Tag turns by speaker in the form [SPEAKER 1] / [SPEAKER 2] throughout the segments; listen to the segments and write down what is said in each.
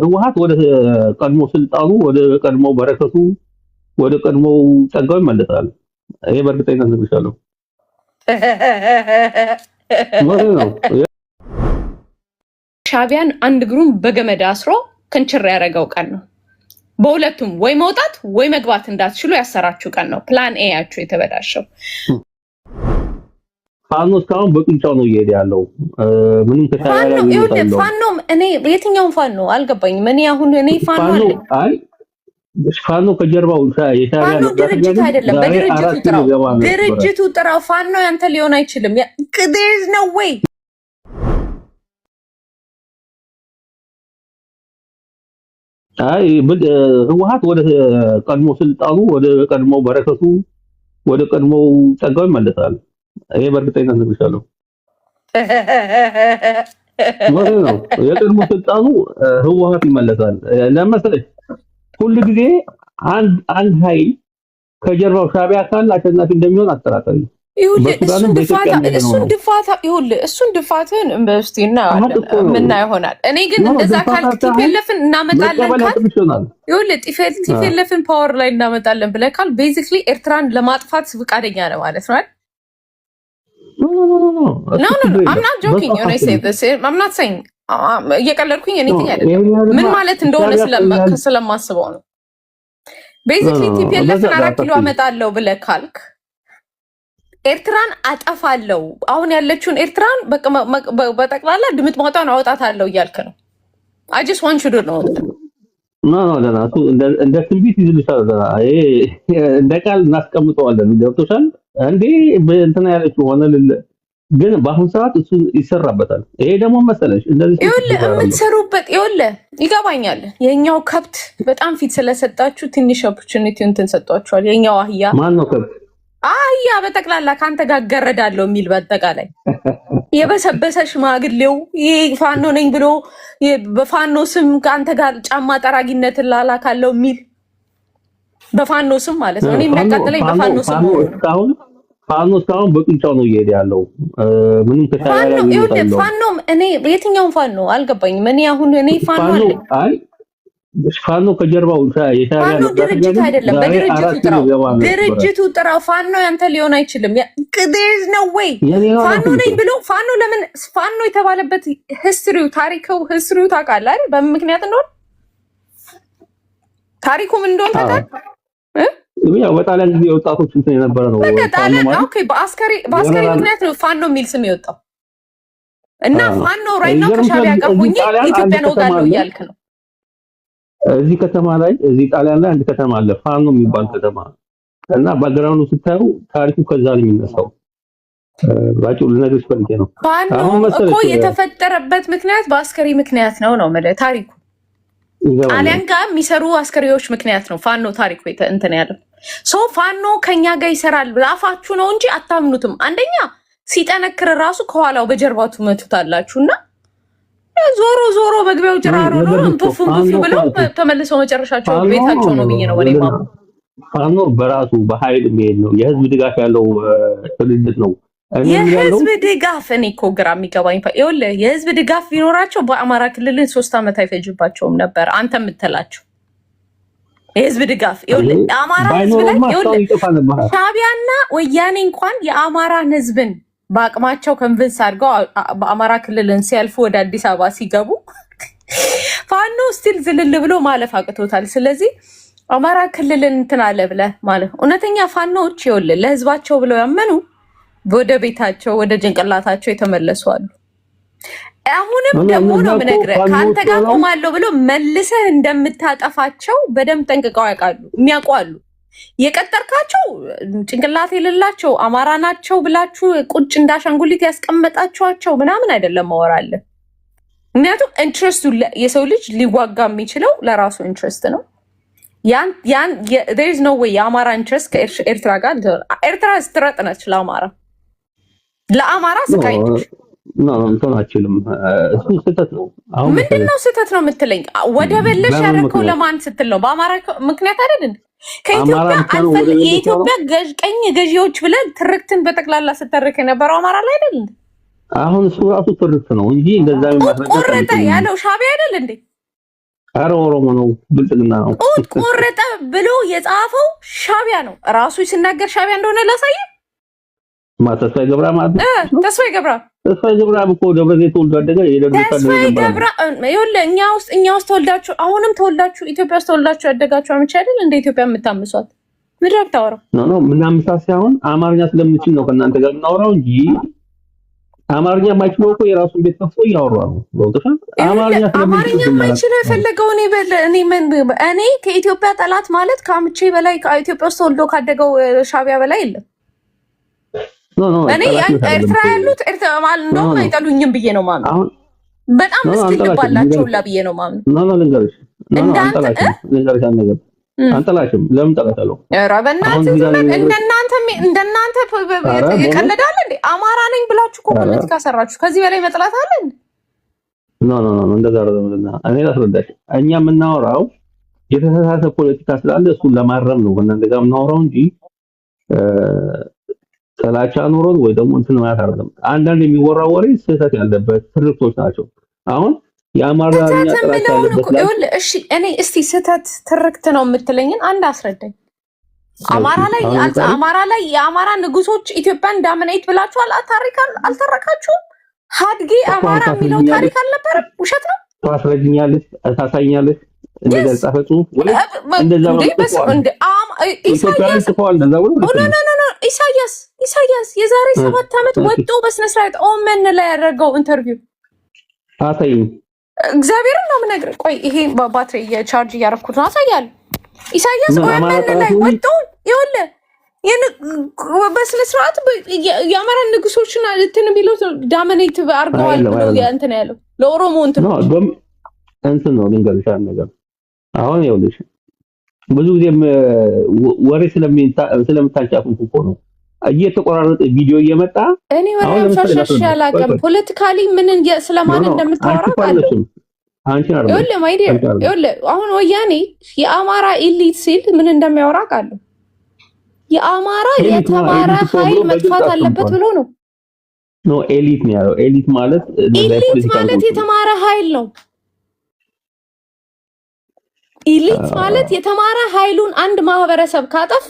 [SPEAKER 1] ህወሓት ወደ ቀድሞ ስልጣኑ ወደ ቀድሞ በረከቱ ወደ ቀድሞ ጸጋው ይመለሳል። ይሄ በእርግጠኝነት ነው።
[SPEAKER 2] ሻቢያን አንድ እግሩን በገመድ አስሮ ክንችር ያደረገው ቀን ነው። በሁለቱም ወይ መውጣት ወይ መግባት እንዳትችሉ ያሰራችሁ ቀን ነው። ፕላን ኤ ያችሁ የተበላሸው።
[SPEAKER 1] ፋኖ እስካሁን በቁንጫው ነው እየሄደ ያለው። ምንም
[SPEAKER 2] ፋኖ እኔ የትኛውን ፋኖ አልገባኝም። እኔ አሁን እኔ ፋኖ
[SPEAKER 1] አይ ፋኖ ከጀርባው የሻቢያ
[SPEAKER 2] ነው። ድርጅት አይደለም፣ በድርጅቱ ጥራው። ፋኖ ያንተ ሊሆን አይችልም። there is no way።
[SPEAKER 1] አይ ህወሓት ወደ ቀድሞ ስልጣኑ ወደ ቀድሞ በረከቱ ወደ ቀድሞ ጸጋው ይመለሳል። ይሄ በእርግጠኝነት ነው። የቀድሞ ስልጣኑ ህወሓት ይመለሳል። ለምሳሌ ሁሉ ጊዜ አንድ ኃይል ከጀርባው ሻቢያ ካለ አሸናፊ እንደሚሆን አጠራጣሪ።
[SPEAKER 2] እሱን ድፋትን በስቲና ምና ይሆናል። እኔ ግን እንደዛ ካልክ ቲፒኤልኤፍን እናመጣለን ቲፒኤልኤፍን ፓወር ላይ እናመጣለን ብለህ ካል ቤዚክሊ ኤርትራን ለማጥፋት ፍቃደኛ ነው ማለት ነው። No, I'm not joking when I say this. I'm not saying እየቀለድኩኝ anything አይደለም። ምን ማለት እንደሆነ ስለማስበው ነው። ቤዚክሊ ቲፒኤልኤፍን 4 ኪሎ አመጣለሁ ብለህ ካልክ ኤርትራን አጠፋለሁ፣ አሁን ያለችውን ኤርትራን በጠቅላላ ድምጥ ማውጣን አወጣታለሁ እያልክ ነው። I just want you to know that.
[SPEAKER 1] No, እንደ ትንቢት ይዝልሻል። እንደ ቃል እናስቀምጠዋለን። ገብቶሻል እንዴ? በእንትና ያለችው ሆነ ግን በአሁን ሰዓት እሱ ይሰራበታል። ይሄ ደግሞ መሰለሽ እንደዚህ
[SPEAKER 2] የምትሰሩበት ይገባኛል። የኛው ከብት በጣም ፊት ስለሰጣችሁ ትንሽ ኦፖርቹኒቲ እንትን ሰጧችኋል። የኛው አህያ
[SPEAKER 1] ማን ነው ከብት?
[SPEAKER 2] አህያ በጠቅላላ ካንተ ጋር ገረዳለሁ የሚል በአጠቃላይ የበሰበሰ ሽማግሌው ይሄ ፋኖ ነኝ ብሎ በፋኖ ስም ካንተ ጋር ጫማ ጠራጊነትን ላላካለው የሚል በፋኖ ስም ማለት ነው። እኔ የሚያቃጥለኝ በፋኖ ስም ነው።
[SPEAKER 1] እስካሁን በቁንጫው ነው እየሄደ ያለው። ምንም
[SPEAKER 2] ፋኖ እኔ የትኛውን ፋኖ አልገባኝም። እኔ አሁን እኔ ፋኖ
[SPEAKER 1] አይ ፋኖ ከጀርባው የሻቢያ ነው።
[SPEAKER 2] ድርጅት አይደለም፣ በድርጅቱ ጥራው። ፋኖ ያንተ ሊሆን አይችልም። there is no way። ፋኖ ነኝ ብሎ ፋኖ ለምን ፋኖ የተባለበት ሂስትሪው ሂስትሪው ታውቃለህ አይደል? በምን ምክንያት እንደሆነ ታሪኩ ምን እንደሆነ ታውቃለህ?
[SPEAKER 1] ያው በጣሊያን ጊዜ ወጣቶች እንትን የነበረ ነው።
[SPEAKER 2] ኦኬ በአስከሪ ምክንያት ነው ፋኖ የሚል ስም የወጣው እና ፋኖ ራይት ነው ከሻቢያ ጋር ሆኜ ኢትዮጵያን ወጋለሁ እያልክ ነው።
[SPEAKER 1] እዚህ ከተማ ላይ እዚህ ጣሊያን ላይ አንድ ከተማ አለ ፋኖ የሚባል ከተማ እና ባግራውንዱ ስታዩ ታሪኩ ከዛ ነው የሚነሳው። ባጭሩ ልነግርሽ ፈልጌ ነው።
[SPEAKER 2] ፋኖ እኮ የተፈጠረበት ምክንያት በአስከሪ ምክንያት ነው ማለት ታሪኩ። ጣሊያን ጋር የሚሰሩ አስከሪዎች ምክንያት ነው ፋኖ ታሪኩ እንትን ያለው። ፋኖ ከኛ ጋር ይሰራል አፋችሁ ነው እንጂ አታምኑትም። አንደኛ ሲጠነክር ራሱ ከኋላው በጀርባቱ መቱታላችሁና ዞሮ መግቢያው ጭራሮ ነው ፑፍ ብለው ተመልሰው መጨረሻቸው ቤታቸው ነው ብዬ ነው ወኔማ።
[SPEAKER 1] ፋኖ በራሱ በኃይል የሚሄድ ነው። የህዝብ ድጋፍ ያለው ድርጅት ነው።
[SPEAKER 2] የህዝብ ድጋፍ እኔ እኮ ግራ የሚገባኝ ይኸውልህ፣ የህዝብ ድጋፍ ቢኖራቸው በአማራ ክልልን 3 ዓመት አይፈጅባቸውም ነበር። አንተ የምትላቸው የህዝብ ድጋፍ ይኸውልህ፣ አማራ ህዝብ ላይ ይኸውልህ፣ ሻቢያና ወያኔ እንኳን የአማራን ህዝብን በአቅማቸው ከንቨንስ አድርገው በአማራ ክልልን ሲያልፉ ወደ አዲስ አበባ ሲገቡ ፋኖ ስቲል ዝልል ብሎ ማለፍ አቅቶታል። ስለዚህ አማራ ክልልን እንትን አለ ብለህ ማለት እውነተኛ ፋኖዎች ይኸውልህ ለህዝባቸው ብለው ያመኑ ወደ ቤታቸው ወደ ጭንቅላታቸው የተመለሱ አሉ። አሁንም ደግሞ ነው የምነግርህ ከአንተ ጋር ቆማለሁ ብሎ መልሰህ እንደምታጠፋቸው በደንብ ጠንቅቀው ያውቃሉ፣ የሚያውቁ አሉ። የቀጠርካቸው ጭንቅላት የሌላቸው አማራ ናቸው ብላችሁ ቁጭ እንዳሻንጉሊት ያስቀመጣችኋቸው ምናምን አይደለም ማወራለን። ምክንያቱም ኢንትረስቱ የሰው ልጅ ሊዋጋ የሚችለው ለራሱ ኢንትረስት ነው። there is no way የአማራ ኢንትረስት ከኤርትራ ጋር ኤርትራ ስትረጥ ነች ለአማራ ስቃይ ነች።
[SPEAKER 1] ስህተት ነው።
[SPEAKER 2] ምንድነው ስህተት ነው የምትለኝ? ወደ በለሽ ያደረከው ለማን ስትል ነው? በአማራ ምክንያት አይደል? ከኢትዮጵያ አልፈል የኢትዮጵያ ቀኝ ገዢዎች ብለህ ትርክትን በጠቅላላ ስተርክ የነበረው አማራ ላይ አይደል?
[SPEAKER 1] አሁን እሱ ራሱ ትርክት ነው እንጂ እንደዛ
[SPEAKER 2] ቆረጠ ያለው ሻቢያ አይደል እንዴ?
[SPEAKER 1] ኧረ ኦሮሞ ነው ብልጽግና ነው
[SPEAKER 2] ጡት ቆረጠ ብሎ የጻፈው ሻቢያ ነው። ራሱ ሲናገር ሻቢያ እንደሆነ ላሳየ
[SPEAKER 1] ተስፋዬ ገብረ ማለት ነው።
[SPEAKER 2] ተስፋዬ
[SPEAKER 1] ገብረ እኮ ደብረ ዘይት ተወልዶ አደገ።
[SPEAKER 2] ተስፋዬ ገብረ ይኸውልህ እኛ ውስጥ ተወልዳችሁ አሁንም ተወልዳችሁ ኢትዮጵያ ውስጥ ተወልዳችሁ ያደጋችሁ አመች አይደል? እንደ ኢትዮጵያ የምታምሷት ምድር አታወራው
[SPEAKER 1] ነው ምናምሳ ሳይሆን አማርኛ ስለምችል ነው ከእናንተ ጋር የምናወራው እንጂ አማርኛ የማይችለው እኮ የራሱን ቤት ከፍቶ እያወራ ነው።
[SPEAKER 2] አማርኛ የማይችለው የፈለገውን እኔ ከኢትዮጵያ ጠላት ማለት ከአምቼ በላይ ከኢትዮጵያ ውስጥ ተወልዶ ካደገው ሻቢያ በላይ የለም። እኔ ኤርትራ ያሉት ኤርትራ ማለት እንደውም አይጠሉኝም ብዬ ነው ማምነው። በጣም ምስኪን ልባላቸው ሁላ ብዬ ነው ማምነው።
[SPEAKER 1] ልንገርሽ አንጠላሽም። ለምን ጠላታለሁ?
[SPEAKER 2] ኧረ በእናትህ እንደናንተ ይቀለዳል እንዴ? አማራ ነኝ ብላችሁ እኮ ፖለቲካ ሰራችሁ። ከዚህ በላይ መጥላት አለ እንዴ?
[SPEAKER 1] ኖ እንደዛ አይደለም። እኔ ላስረዳሽ። እኛ የምናወራው የተሳሳተ ፖለቲካ ስላለ እሱን ለማረም ነው ከእናንተ ጋር የምናወራው እንጂ ጥላቻ ኖሮን ወይ ደግሞ እንትን ማለት አይደለም። አንዳንድ የሚወራው ወሬ ስህተት ያለበት ትርክቶች ናቸው። አሁን የአማርኛ ጥላቻ ያለበት
[SPEAKER 2] ላይ እሺ፣ እኔ እስቲ ስህተት ትርክት ነው የምትለኝን አንድ አስረዳኝ። አማራ ላይ የአማራ ንጉሶች ኢትዮጵያን ዳምናይት ብላችኋል። አልተረካችሁም? ሀድጌ አማራ የሚለው ታሪክ አልነበረም? ውሸት ነው።
[SPEAKER 1] ታስረጅኛለሽ፣ ታሳይኛለሽ እንደዛ ጻፈ ጽሁፍ ወይ እንደዛ
[SPEAKER 2] ኢሳያስ የዛሬ 7 ዓመት ወጥቶ በስነ ስርዓት ኦመን ላይ ያደረገው ኢንተርቪው
[SPEAKER 1] አሳይኝ።
[SPEAKER 2] እግዚአብሔርን ነው የምነግርህ። ቆይ ይሄ ባትሪ የቻርጅ እያደረኩት ነው፣ አሳያለሁ። ኢሳያስ ኦመን ላይ ወጥቶ ይኸውልህ በስነ ስርዓት የአማራ ንጉሶችን እንትን ቢለው ዳመኔት አድርገዋል ብሎ እንትን ያለው ለኦሮሞ እንትን
[SPEAKER 1] ነው ልንገርሽ ነገር አሁን ይኸውልሽ ብዙ ጊዜም ወሬ ስለምታንጫፉ እኮ ነው እየተቆራረጠ ቪዲዮ እየመጣ
[SPEAKER 2] እኔ ወሬም ሻሻሽ ያላቀም ፖለቲካሊ ምን ስለማን እንደምታወራ ቃል
[SPEAKER 1] አንቺ አይደለም
[SPEAKER 2] ይኸውልህ አሁን ወያኔ የአማራ ኢሊት ሲል ምን እንደሚያወራ ቃል የአማራ የተማረ ኃይል መጥፋት አለበት ብሎ ነው።
[SPEAKER 1] ኤሊት ነው ያለው። ኤሊት ማለት
[SPEAKER 2] የተማረ ኃይል ነው። ኢሊት ማለት የተማረ ኃይሉን አንድ ማህበረሰብ ካጠፋ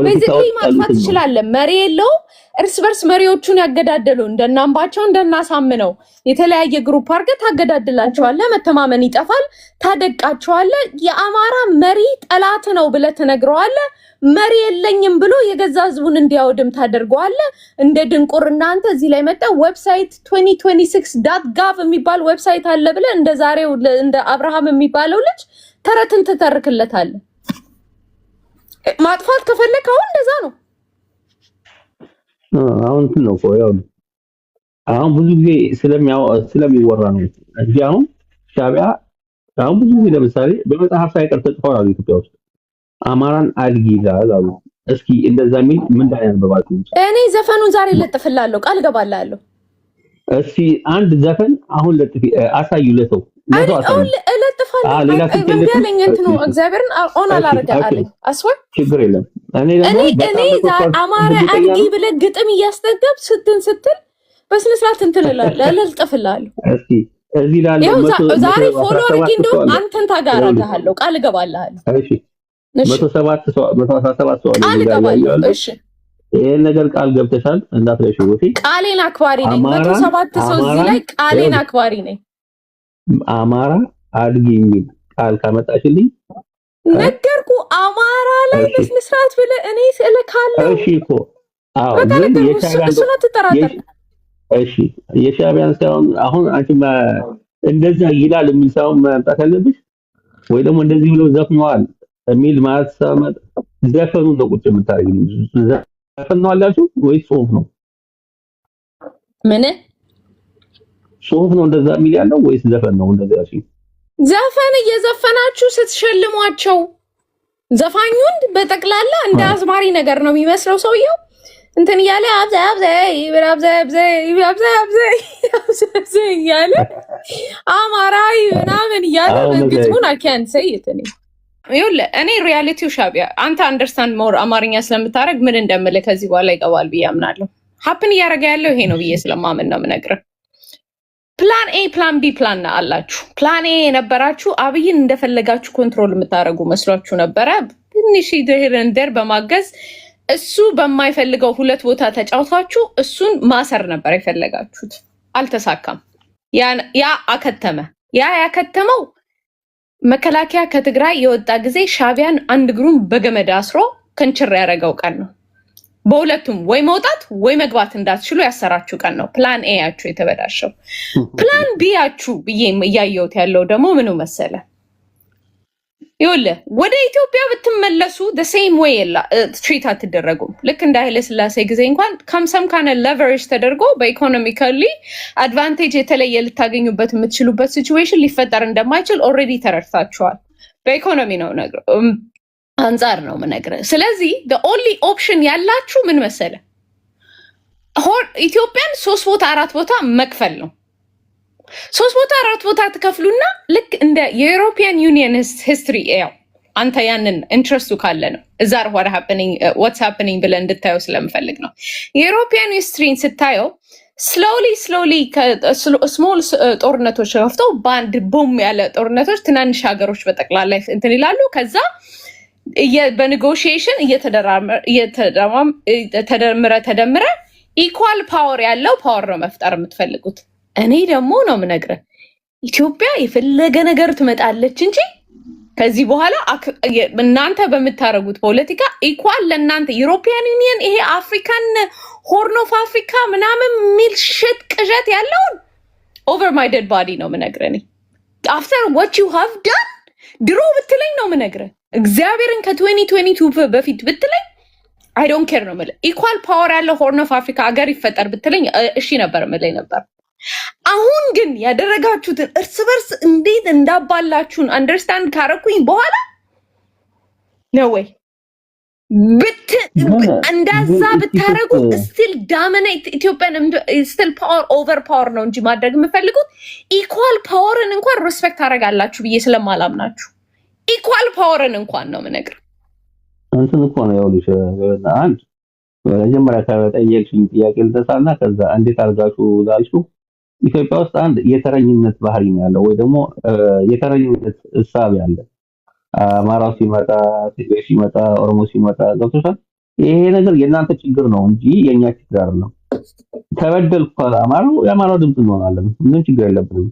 [SPEAKER 2] ቤዚክሊ ማጥፋት ይችላል። መሪ የለው እርስ በርስ መሪዎቹን ያገዳደሉ እንደናምባቸው እንደናሳምነው የተለያየ ግሩፕ አድርገህ ታገዳድላቸዋለህ። መተማመን ይጠፋል፣ ታደቃቸዋለህ። የአማራ መሪ ጠላት ነው ብለህ ትነግረዋለህ። መሪ የለኝም ብሎ የገዛ ህዝቡን እንዲያወድም ታደርገዋለህ። እንደ ድንቁር እናንተ እዚህ ላይ መጣ ዌብሳይት 2026.gov የሚባል ዌብሳይት አለ ብለህ እንደ ዛሬው እንደ አብርሃም የሚባለው ልጅ ተረትን ትተርክለታለህ። ማጥፋት ከፈለክ አሁን እንደዛ ነው።
[SPEAKER 1] አሁን እንትን ነው ያው አሁን ብዙ ጊዜ ስለሚወራ ነው እንጂ አሁን ሻቢያ አሁን ብዙ ጊዜ ለምሳሌ በመጽሐፍ ሳይቀር ተጽፏል ኢትዮጵያ ውስጥ አማራን አድጊ ይላል አሉ። እስኪ እንደዛ የሚል ምን ላይ ያንበባችሁ?
[SPEAKER 2] እኔ ዘፈኑን ዛሬ ለጥፍላለሁ፣ ቃል ገባላለሁ።
[SPEAKER 1] እስኪ አንድ ዘፈን አሁን ለጥፊ አሳዩ ለሰው
[SPEAKER 2] እግዚአብሔርን ኦን አላረጋለኝ አስወር
[SPEAKER 1] ችግር የለም።
[SPEAKER 2] እኔ አማራ አድጊ ብለህ ግጥም እያስጠገብ ስትል በስነ ስርዓት እንትን እልጥፍልሃለሁ።
[SPEAKER 1] እስኪ እዚህ ላለው
[SPEAKER 2] ዛሬ ፎሎ አድርጌ እንደውም አንተን ታጋራለሁ፣ ቃል ገባላለሁ።
[SPEAKER 1] እሺ 117 ሰው ቃል
[SPEAKER 2] ገባለሁ። እሺ
[SPEAKER 1] ይሄን ነገር ቃል ገብተሻል እንዳትረሺ። ወቲ
[SPEAKER 2] ቃሌን አክባሪ ነኝ። 107 ሰው እዚህ ላይ ቃሌን አክባሪ ነኝ።
[SPEAKER 1] አማራ አድጊ የሚል ቃል ካመጣሽልኝ
[SPEAKER 2] ነገርኩ። አማራ ላይ በስነ ስርዓት ብለህ እኔ እልካለሁ።
[SPEAKER 1] እሺ እኮ አዎ፣ ግን
[SPEAKER 2] እሱን አትጠራጠር።
[SPEAKER 1] እሺ የሻቢያን ሳይሆን አሁን አንቺ እንደዛ ይላል የሚል ሳይሆን ማምጣት ያለብሽ ወይ ደግሞ እንደዚህ ብሎ ዘፍነዋል የሚል ማለት ሳመጥ ዘፈኑን ነው ቁጭ የምታደርጊው። ዘፈን ነው አላችሁ ወይ ጽሁፍ ነው?
[SPEAKER 2] ምን
[SPEAKER 1] ጽሁፍ ነው እንደዛ የሚል ያለው ወይስ ዘፈን ነው? እንደዛ ያሺ
[SPEAKER 2] ዘፈን እየዘፈናችሁ ስትሸልሟቸው ዘፋኙን በጠቅላላ እንደ አዝማሪ ነገር ነው የሚመስለው። ሰውየው እንትን እያለ አብዛይ እያለ አማራዊ ምናምን እያለ ግጥሙን አኪያን ሰይትኔ ይኸውልህ እኔ ሪያሊቲው ሻቢያ አንተ አንደርስታንድ ሞር አማርኛ ስለምታደርግ ምን እንደምልህ ከዚህ በኋላ ይገባል ብዬ አምናለሁ። ሀፕን እያደረገ ያለው ይሄ ነው ብዬ ስለማምን ነው የምነግርህ። ፕላን ኤ ፕላን ቢ ፕላን አላችሁ። ፕላን ኤ የነበራችሁ አብይን እንደፈለጋችሁ ኮንትሮል የምታደርጉ መስሏችሁ ነበረ። ትንሽ ደር በማገዝ እሱ በማይፈልገው 2 ቦታ ተጫውታችሁ እሱን ማሰር ነበር የፈለጋችሁት። አልተሳካም። ያ አከተመ። ያ ያከተመው መከላከያ ከትግራይ የወጣ ጊዜ ሻቢያን አንድ እግሩን በገመድ አስሮ ከንችር ያደረገው ቀን ነው። በሁለቱም ወይ መውጣት ወይ መግባት እንዳትችሉ ያሰራችሁ ቀን ነው። ፕላን ኤ ያችሁ የተበላሸው። ፕላን ቢ ያችሁ ብዬ እያየሁት ያለው ደግሞ ምኑ መሰለ? ይኸውልህ ወደ ኢትዮጵያ ብትመለሱ the same way ትሪት አትደረጉም። ልክ እንደ ኃይለ ሥላሴ ጊዜ እንኳን ከምሰም ካነ leverage ተደርጎ በኢኮኖሚካሊ አድቫንቴጅ የተለየ ልታገኙበት የምትችሉበት ሲቹዌሽን ሊፈጠር እንደማይችል ኦልሬዲ ተረድታችኋል። በኢኮኖሚ ነው አንጻር ነው የምነግርህ። ስለዚህ the only option ያላችሁ ምን መሰለ? ኢትዮጵያን 3 ቦታ 4 ቦታ መክፈል ነው። 3 ቦታ 4 ቦታ ትከፍሉና ልክ እንደ የዩሮፒያን ዩኒየን ሂስትሪ ያው አንተ ያንን ኢንትረስቱ ካለ ነው እዛ what's happening ብለን እንድታየው ስለምፈልግ ነው። የዩሮፒያን ሂስትሪን ስታየው ስሎሊ ስሞል ጦርነቶች ከፍተው በአንድ ቦም ያለ ጦርነቶች ትናንሽ ሀገሮች በጠቅላላ እንትን ይላሉ። ከዛ በኔጎሽዬሽን ተደምረ ኢኳል ፓወር ያለው ፓወር ነው መፍጠር የምትፈልጉት። እኔ ደግሞ ነው የምነግርህ ኢትዮጵያ የፈለገ ነገር ትመጣለች እንጂ ከዚህ በኋላ እናንተ በምታረጉት ፖለቲካ ኢኳል ለእናንተ ዩሮፒያን ዩኒየን ይሄ አፍሪካን ሆርን ኦፍ አፍሪካ ምናምን ሚል ሽት ቅዠት ያለውን ኦቨር ማይ ዴድ ባዲ ነው የምነግርህ። እኔ አፍተር ዋት ዩ ሃቭ ዳን ድሮ ብትለኝ ነው የምነግርህ። እግዚአብሔርን ከ2022 በፊት ብትለኝ አይ ዶንት ኬር ነው የምልህ። ኢኳል ፓወር ያለው ሆርን ኦፍ አፍሪካ አገር ይፈጠር ብትለኝ እሺ ነበር የምልህ ነበር። አሁን ግን ያደረጋችሁትን እርስ በርስ እንዴት እንዳባላችሁን አንደርስታንድ ካረኩኝ በኋላ ነው ወይ እንዳዛ ብታረጉ ስቲል ዳሚኔት ኢትዮጵያን ስቲል ፓወር ኦቨር ፓወር ነው እንጂ ማድረግ የምፈልጉት ኢኳል ፓወርን እንኳን ሪስፔክት አደርጋላችሁ ብዬ ስለማላምናችሁ ኢኳል ፓወርን እንኳን ነው የምነግርህ።
[SPEAKER 1] እንትን እኮ ነው ያውልሽ አንድ መጀመሪያ ከጠየቅሽኝ ጥያቄ ልተሳና ከዛ እንዴት አድርጋችሁ ላልሽው ኢትዮጵያ ውስጥ አንድ የተረኝነት ባህሪ ነው ያለው ወይ ደግሞ የተረኝነት እሳቤ አለ። አማራው ሲመጣ፣ ትግሬ ሲመጣ፣ ኦሮሞ ሲመጣ ገብቶሻል። ይሄ ነገር የእናንተ ችግር ነው እንጂ የኛ ችግር አይደለም። ተበደልኩ አማራው የአማራው ድምፅ እንሆናለን። ምን ችግር የለብንም።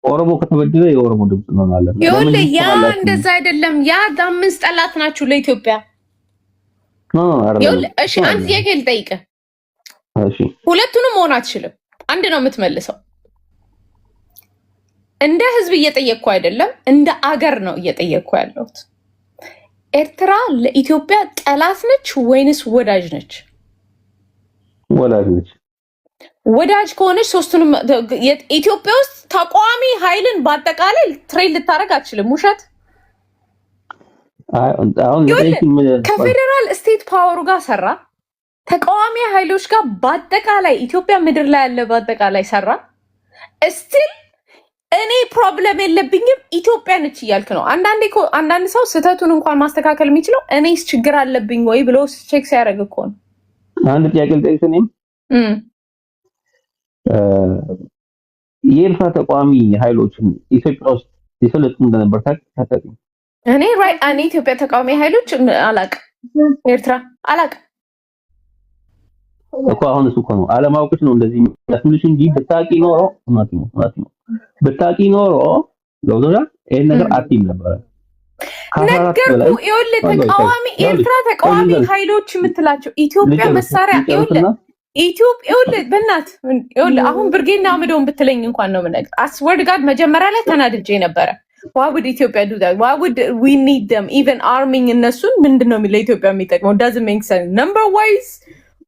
[SPEAKER 1] ኦሮሞ ከተበደለ የኦሮሞ ድምፅ እንሆናለን።
[SPEAKER 2] ይኸውልህ ያ እንደዛ አይደለም። ያ አምስት ጠላት ናችሁ ለኢትዮጵያ። ይኸውልህ እሺ አንድ ጥያቄ ልጠይቅህ።
[SPEAKER 1] እሺ
[SPEAKER 2] ሁለቱንም መሆን አትችልም። አንድ ነው የምትመልሰው። እንደ ህዝብ እየጠየቅኩ አይደለም፣ እንደ አገር ነው እየጠየቅኩ ያለሁት። ኤርትራ ለኢትዮጵያ ጠላት ነች ወይንስ ወዳጅ ነች?
[SPEAKER 1] ወዳጅ ነች።
[SPEAKER 2] ወዳጅ ከሆነች ሶስቱንም ኢትዮጵያ ውስጥ ተቋሚ ኃይልን በአጠቃላይ ትሬን ልታደርግ አትችልም። ውሸት። ከፌዴራል ስቴት ፓወሩ ጋር ሰራ፣ ተቃዋሚ ኃይሎች ጋር በአጠቃላይ ኢትዮጵያ ምድር ላይ ያለ በአጠቃላይ ሰራ። እስቲል እኔ ፕሮብለም የለብኝም ኢትዮጵያ ነች እያልክ ነው። አንዳንድ ሰው ስህተቱን እንኳን ማስተካከል የሚችለው እኔስ ችግር አለብኝ ወይ ብሎ ቼክ ሲያደርግ እኮ ነው።
[SPEAKER 1] አንድ ጥያቄ ልጠይቅሽ። እኔም የኤርትራ ተቃዋሚ ኃይሎችን ኢትዮጵያ ውስጥ የሰለጥኑ እንደነበር ታውቂያለሽ?
[SPEAKER 2] እኔ ኢትዮጵያ ተቃዋሚ ኃይሎች አላውቅም፣ ኤርትራ አላውቅም
[SPEAKER 1] እኮ። አሁን እሱ እኮ ነው አለማወቅሽ ነው እንደዚህ የሚያስብልሽ እንጂ ብታውቂ ኖሮ እውነት ነው ብታውቂ ኖሮ ለውዶላ ይሄን ነገር አትይም ነበር።
[SPEAKER 2] ነገርኩ። ይኸውልህ ተቃዋሚ ኤርትራ ተቃዋሚ ኃይሎች የምትላቸው ኢትዮጵያ መሳሪያ ይኸውልህ በእናትህ ይኸውልህ አሁን ብርጌና አምዶን ብትለኝ እንኳን ነው የምነግርህ። አስወርድ ጋር መጀመሪያ ላይ ተናድጄ ነበረ። why would ኢትዮጵያ do that? why would we need them? even arming እነሱን ምንድነው ለኢትዮጵያ የሚጠቅመው? doesn't make sense. number wise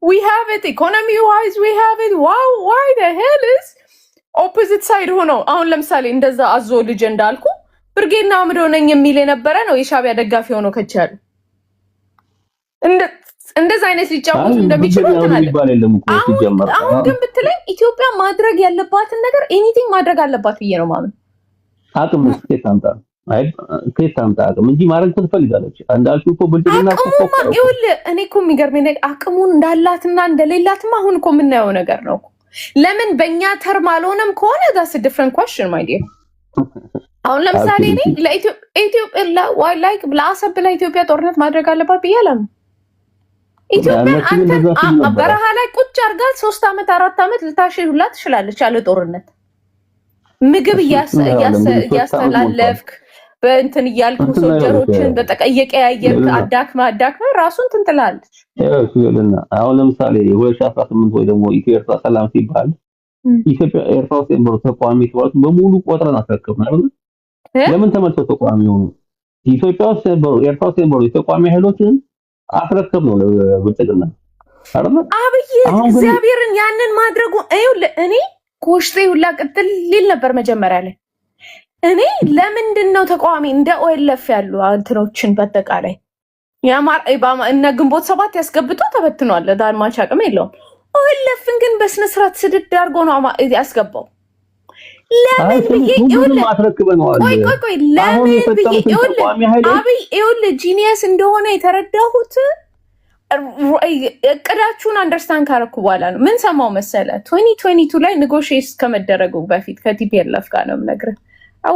[SPEAKER 2] we have it, economy wise we have it. why the hell is opposite side ሆኖ አሁን ለምሳሌ እንደዛ አዞ ልጅ እንዳልኩ ብርጌና አምዶ ነኝ የሚል የነበረ ነው የሻቢያ ደጋፊ ሆኖ ከቻሉ እንደዛ አይነት ሊጫወቱ እንደሚችሉ አሁን ግን ብትለኝ ኢትዮጵያ ማድረግ ያለባትን ነገር ኤኒቲንግ ማድረግ አለባት ብዬ ነው ማምን።
[SPEAKER 1] አቅም ከየት ታምጣ አቅም እንጂ ማድረግ ትፈልጋለች። እንዳልሽው እኮ ብልጥግና
[SPEAKER 2] ይኸውልህ እኔ እኮ የሚገርመኝ ነገር አቅሙን እንዳላትና እንደሌላትማ አሁን እኮ የምናየው ነገር ነው። ለምን በእኛ ተርም አልሆነም ከሆነ that's a different question my dear። አሁን ለምሳሌ እኔ ለኢትዮጵያ ለአሰብ ለኢትዮጵያ ጦርነት ማድረግ አለባት ብዬ አላምንም። ኢትዮጵያ አንተ በረሃ ላይ ቁጭ አድርጋት 3 ዓመት 4 ዓመት ልታሽሉላ ትችላለች ያለ ጦርነት ምግብ እያስተላለፍክ በእንትን እያልኩ ሶልጀሮችን በተቀየቀያየርክ አዳክማ ራሱን ትንትላለች።
[SPEAKER 1] አሁን ለምሳሌ 2018 ወይ ደግሞ ኢትዮጵያ ሰላም ሲባል ኢትዮጵያ ኤርትራ ውስጥ የነበሩ ተቋሚ ሲባሉ በሙሉ ቆጥረን አስረክብን አይደል? ለምን ተመልሰው ተቋሚ ሆኑ? ኢትዮጵያ ውስጥ የነበሩ ኤርትራ ውስጥ የነበሩ ተቋሚ ኃይሎችን አስረክብ ነው ለብልጽግና አይደል?
[SPEAKER 2] አብይ እግዚአብሔርን ያንን ማድረጉ እኔ ኮሽቴ ሁላ ቅጥል ሊል ነበር መጀመሪያ ላይ። እኔ ለምንድን ነው ተቃዋሚ እንደ ኦኤልኤፍ ያሉ እንትኖችን በአጠቃላይ እነ ግንቦት 7 ያስገብቶ ተበትኗል። ዳንማች አቅም የለውም። ኦኤልኤፍን ግን በስነ ስርዓት ስድድ አድርጎ ነው ያስገባው። ለምን ብዬ ቆይ ለምን ብዬ አብይ ጂኒየስ እንደሆነ የተረዳሁት እቅዳችሁን አንደርስታንድ ካረኩ በኋላ ነው። ምን ሰማው መሰለ 2022 ላይ ኔጎሽዬት ከመደረጉ በፊት ከቲፒኤልኤፍ ጋር ነው የምነግርህ።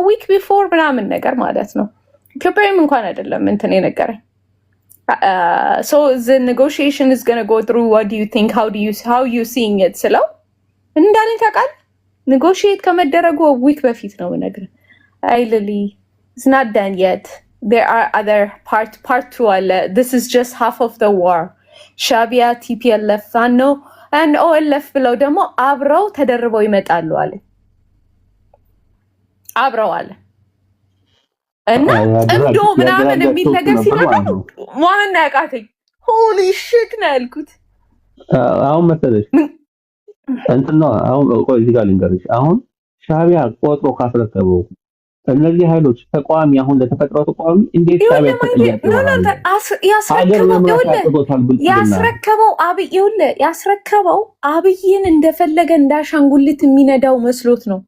[SPEAKER 2] ዊክ ቢፎር ምናምን ነገር ማለት ነው። ኢትዮጵያዊም እንኳን አይደለም እንትን የነገረኝ። so the negotiation is going to go through. What do you think? how you seeing it? ስለው እንዳለኝ ታውቃለህ ኔጎሽዬት ከመደረጉ ዊክ በፊት ነው የምነግርህ። አይልሊ it's not done yet. There are other part 2 አለ. This is just half of the war. ሻቢያ ቲፒኤልኤፍ ነው and OLF ብለው ደግሞ አብረው ተደርበው ይመጣሉ አለ። አብረው አለ እና ጥምዶ ምናምን የሚል ነገር ሲመጣ ማን ያውቃተኝ ሆሊ ሽት ነው ያልኩት።
[SPEAKER 1] አሁን መሰለሽ እንትን ነው አሁን ቆይ እዚህ ጋር ልንገርሽ። አሁን ሻቢያ ቆጥሮ ካስረከበው እነዚህ ኃይሎች ተቋሚ አሁን ለተፈጥሯው ተቋሚ እንዴት ሻቢያ
[SPEAKER 2] ያስረከበው አብይን እንደፈለገ እንዳሻንጉልት የሚነዳው መስሎት ነው።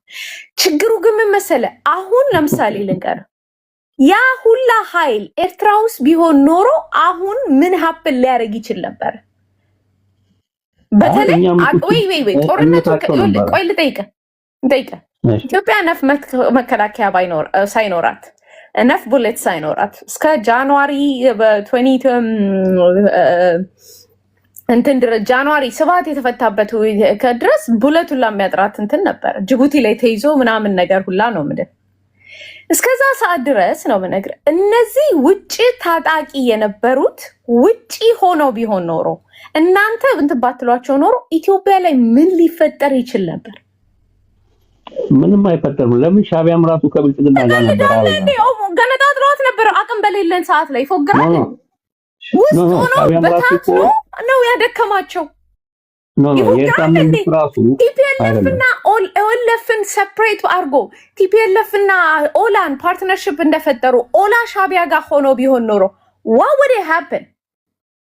[SPEAKER 2] ችግሩ ግን ምን መሰለ፣ አሁን ለምሳሌ ልንገር፣ ያ ሁላ ኃይል ኤርትራ ውስጥ ቢሆን ኖሮ አሁን ምን ሀፕን ሊያደርግ ይችል ነበር? በተለይ ወይ ጦርነቱ ቆይ ልጠይቅህ ኢትዮጵያ ነፍ መከላከያ ሳይኖራት ነፍ ቡሌት ሳይኖራት እስከ ጃንዋሪ እንትን ድረስ ጃንዋሪ 7 የተፈታበት ከድረስ ቡሌቱን ለሚያጥራት እንትን ነበር። ጅቡቲ ላይ ተይዞ ምናምን ነገር ሁላ ነው ምንድን እስከዛ ሰዓት ድረስ ነው የምነግርህ። እነዚህ ውጪ ታጣቂ የነበሩት ውጪ ሆነው ቢሆን ኖሮ እናንተ እንትን ባትሏቸው ኖሮ ኢትዮጵያ ላይ ምን ሊፈጠር ይችል ነበር?
[SPEAKER 1] ምንም አይፈጠርም። ለምን ሻቢያም ራሱ ከብልጽግና ጋር ነበር
[SPEAKER 2] ገነጣጥሏት ነበር። አቅም በሌለን ሰዓት ላይ ፎግራል ውስጥ ሆኖ በታትኖ ነው ያደከማቸው። ቲፒኤልኤፍና ኦኤልኤፍን ሰፕሬት አድርጎ ቲፒኤልኤፍና ኦላን ፓርትነርሽፕ እንደፈጠሩ ኦላ ሻቢያ ጋር ሆኖ ቢሆን ኖሮ what would it happen?